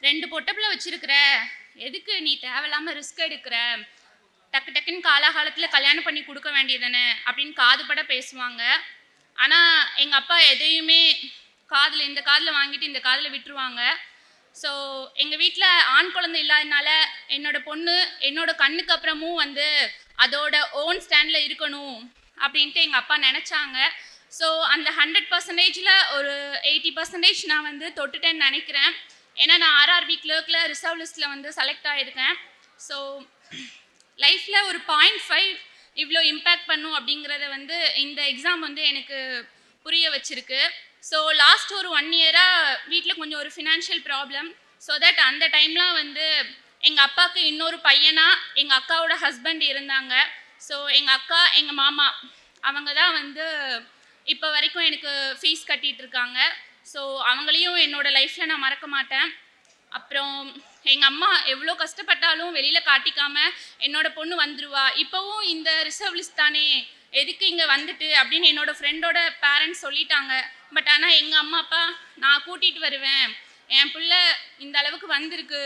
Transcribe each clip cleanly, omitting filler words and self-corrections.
2 பொட்டப்பிள்ள வச்சிருக்கிற, எதுக்கு நீ தேவையில்லாமல் ரிஸ்க் எடுக்கிற, டக்கு டக்குன்னு காலாகாலத்தில் கல்யாணம் பண்ணி கொடுக்க வேண்டியதானே அப்படின்னு காதுபட பேசுவாங்க. ஆனால் எங்கள் அப்பா எதையுமே இந்த காதில் வாங்கிட்டு இந்த காதில் விட்டுருவாங்க. ஸோ எங்கள் வீட்டில் ஆண் குழந்தை இல்லாதனால என்னோட பொண்ணு என்னோட கண்ணுக்கு அப்புறமும் அதோட ஓன் ஸ்டாண்டில் இருக்கணும் அப்படின்ட்டு எங்கள் அப்பா நினச்சாங்க. ஸோ அந்த 100%ல் ஒரு 80% நான் தொட்டுட்டேன்னு நினைக்கிறேன். ஏன்னா நான் RRB கிளர்க்கில் ரிசர்வ் லிஸ்ட்டில் செலக்ட் ஆகிருக்கேன். ஸோ லைஃப்பில் ஒரு 0.5 இவ்வளோ இம்பேக்ட் பண்ணும் அப்படிங்கிறத இந்த எக்ஸாம் எனக்கு புரிய வச்சிருக்கு. ஸோ லாஸ்ட் ஒரு 1 இயராக வீட்டில் கொஞ்சம் ஒரு ஃபினான்ஷியல் ப்ராப்ளம். ஸோ தட் அந்த டைம்லாம் எங்கள் அப்பாவுக்கு இன்னொரு பையனாக எங்கள் அக்காவோட ஹஸ்பண்ட் இருந்தாங்க. ஸோ எங்கள் அக்கா எங்கள் மாமா அவங்க தான் இப்போ வரைக்கும் எனக்கு ஃபீஸ் கட்டிகிட்டு இருக்காங்க. ஸோ அவங்களையும் என்னோடய லைஃப்பில் நான் மறக்க மாட்டேன். அப்புறம் எங்கள் அம்மா எவ்வளோ கஷ்டப்பட்டாலும் வெளியில் காட்டிக்காமல் என்னோடய பொண்ணு வந்துடுவா, இப்போவும் இந்த ரிசர்வ் லிஸ்ட் தானே, எதுக்கு இங்கே வந்துட்டு அப்படின்னு என்னோடய ஃப்ரெண்டோட பேரண்ட்ஸ் சொல்லிட்டாங்க. பட் ஆனால் எங்கள் அம்மா அப்பா நான் கூட்டிகிட்டு வருவேன், என் பிள்ளை இந்த அளவுக்கு வந்திருக்கு,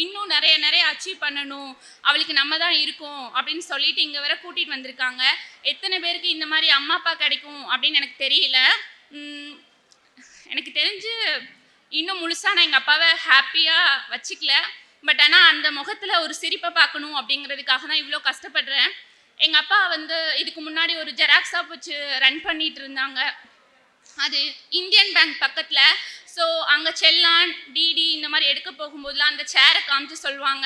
இன்னும் நிறைய அச்சீவ் பண்ணணும், அவளுக்கு நம்ம தான் இருக்கோம் அப்படின்னு சொல்லிட்டு இங்கே வர கூட்டிகிட்டு வந்திருக்காங்க. எத்தனை பேருக்கு இந்த மாதிரி அம்மா அப்பா கிடைக்கும் அப்படின்னு எனக்கு தெரியல. எனக்கு தெரிஞ்சு இன்னும் முழுசாக நான் எங்கள் அப்பாவை ஹாப்பியாக வச்சுக்கல. பட் ஆனால் அந்த முகத்தில் ஒரு சிரிப்பை பார்க்கணும் அப்படிங்கிறதுக்காக தான் இவ்வளோ கஷ்டப்படுறேன். எங்கள் அப்பா இதுக்கு முன்னாடி ஒரு ஜெராக்ஸ் ஷாப் வச்சு ரன் பண்ணிகிட்டு இருந்தாங்க. அது இந்தியன் பேங்க் பக்கத்தில். ஸோ அங்கே செல்லான் டிடி இந்த மாதிரி எடுக்க போகும்போதெலாம் அந்த சேரை காமிச்சு சொல்லுவாங்க,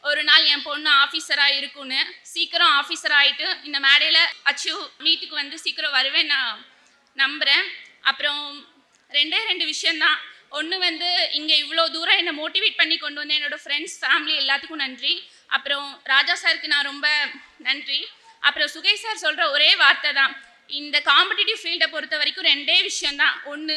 ஒரு நாள் என் பொண்ணு ஆஃபீஸராக இருக்குன்னு. சீக்கிரம் ஆஃபீஸர் ஆகிட்டு இந்த மேடையில் அச்சீவ் மீட்டுக்கு சீக்கிரம் வருவேன் நான் நம்புகிறேன். அப்புறம் 2 விஷயந்தான். ஒன்று இங்கே இவ்வளோ தூரம் என்னை மோட்டிவேட் பண்ணி கொண்டு வந்து என்னோடய ஃப்ரெண்ட்ஸ் ஃபேமிலி எல்லாத்துக்கும் நன்றி. அப்புறம் ராஜா சாருக்கு நான் ரொம்ப நன்றி. அப்புறம் சுகேஷ் சார் சொல்கிற ஒரே வார்த்தை தான், இந்த காம்படிட்டிவ் ஃபீல்டை பொறுத்த வரைக்கும் 2 விஷயந்தான். ஒன்று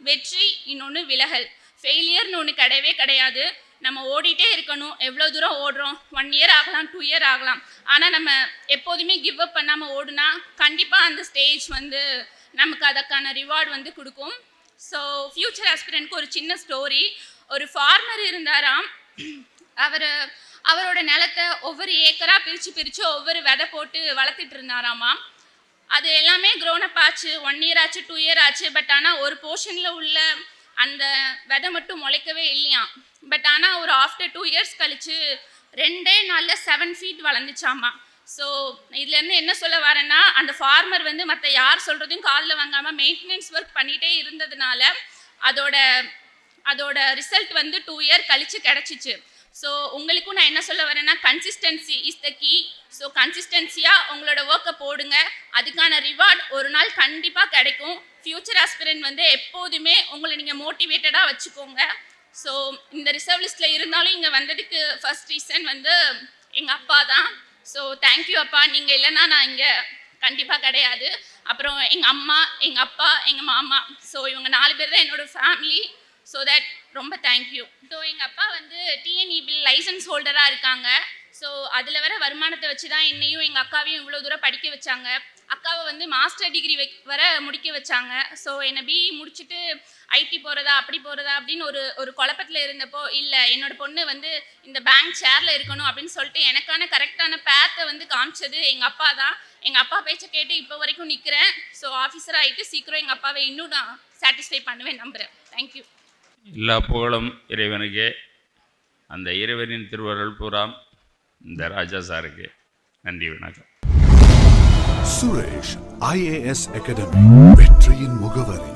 வெற்றி, இன்னொன்று விலகல். ஃபெயிலியர்னு ஒன்று கிடையவே கிடையாது. நம்ம ஓடிட்டே இருக்கணும். எவ்வளோ தூரம் ஓடுறோம், 1 இயர் ஆகலாம், 2 இயர் ஆகலாம். ஆனால் நம்ம எப்போதுமே கிவ் அப் பண்ணாமல் ஓடுனா கண்டிப்பாக அந்த ஸ்டேஜ் நமக்கு அதற்கான ரிவார்டு கொடுக்கும். ஸோ ஃப்யூச்சர் ஆஸ்பிரண்ட்க்கு ஒரு சின்ன ஸ்டோரி. ஒரு ஃபார்மர் இருந்தாராம். அவரோட நிலத்தை ஒவ்வொரு ஏக்கராக பிரித்து ஒவ்வொரு விதை போட்டு வளர்த்துட்டு இருந்தாராமா. அது எல்லாமே க்ரோனப் ஆச்சு, 1 இயர் ஆச்சு, 2 இயர் ஆச்சு. பட் ஆனால் ஒரு போர்ஷனில் உள்ள அந்த விதை மட்டும் முளைக்கவே இல்லையாம். பட் ஆனால் ஒரு ஆஃப்டர் 2 இயர்ஸ் கழித்து 2 நாளில் 7 ஃபீட் வளர்ந்துச்சாமா. ஸோ இதுலேருந்து என்ன சொல்ல வரேன்னா, அந்த ஃபார்மர் மற்ற யார் சொல்கிறதையும் காதில் வாங்காமல் மெயின்டெனன்ஸ் ஒர்க் பண்ணிகிட்டே இருந்ததுனால அதோட ரிசல்ட் 2 இயர் கழித்து கிடச்சிச்சு. ஸோ உங்களுக்கும் நான் என்ன சொல்ல வரேன்னா, consistency is the key. So கன்சிஸ்டன்சியாக உங்களோட ஒர்க்கை போடுங்க, அதுக்கான ரிவார்ட் ஒரு நாள் கண்டிப்பாக கிடைக்கும். ஃப்யூச்சர் ஆஸ்பிரண்ட் எப்போதுமே உங்களை நீங்கள் மோட்டிவேட்டடாக வச்சுக்கோங்க. ஸோ இந்த ரிசர்வ் லிஸ்ட்டில் இருந்தாலும் இங்கே வந்ததுக்கு ஃபர்ஸ்ட் ரீசன் எங்கள் அப்பா தான். ஸோ தேங்க்யூ அப்பா, நீங்கள் இல்லைன்னா நான் இங்கே கண்டிப்பாக கிடையாது. அப்புறம் எங்கள் அம்மா, எங்கள் அப்பா, எங்கள் மாமா, ஸோ இவங்க 4 பேர் தான் என்னோடய ஃபேமிலி. ஸோ தட் ரொம்ப தேங்க்யூ. ஸோ எங்கள் அப்பா TNE பில் லைசன்ஸ் ஹோல்டராக இருக்காங்க. ஸோ அதில் வர வருமானத்தை வச்சு தான் என்னையும் எங்கள் அக்காவையும் இவ்வளோ தூரம் படிக்க வச்சாங்க. அக்காவை மாஸ்டர் டிகிரி வர முடிக்க வச்சாங்க. ஸோ என்னை BE முடிச்சுட்டு IT போகிறதா அப்படி போகிறதா அப்படின்னு ஒரு குழப்பத்தில் இருந்தப்போ, இல்லை என்னோடய பொண்ணு இந்த பேங்க் சேரில் இருக்கணும் அப்படின்னு சொல்லிட்டு எனக்கான கரெக்டான பேத்தை காமிச்சது எங்கள் அப்பா தான். எங்கள் அப்பா பேச்சை கேட்டு இப்போ வரைக்கும் நிற்கிறேன். ஸோ ஆஃபீஸர் ஆகிட்டு சீக்கிரம் எங்கள் அப்பாவை இன்னும் நான் சாட்டிஸ்ஃபை பண்ணுவேன் நம்புகிறேன். தேங்க்யூ. எல்லா புகழும் இறைவனுக்கே. அந்த இறைவனின் திருவருள் பூராம் இந்த ராஜா சாருக்கு. நன்றி, வணக்கம். சுரேஷ் IAS அகாடமி, வெற்றியின் முகவரி.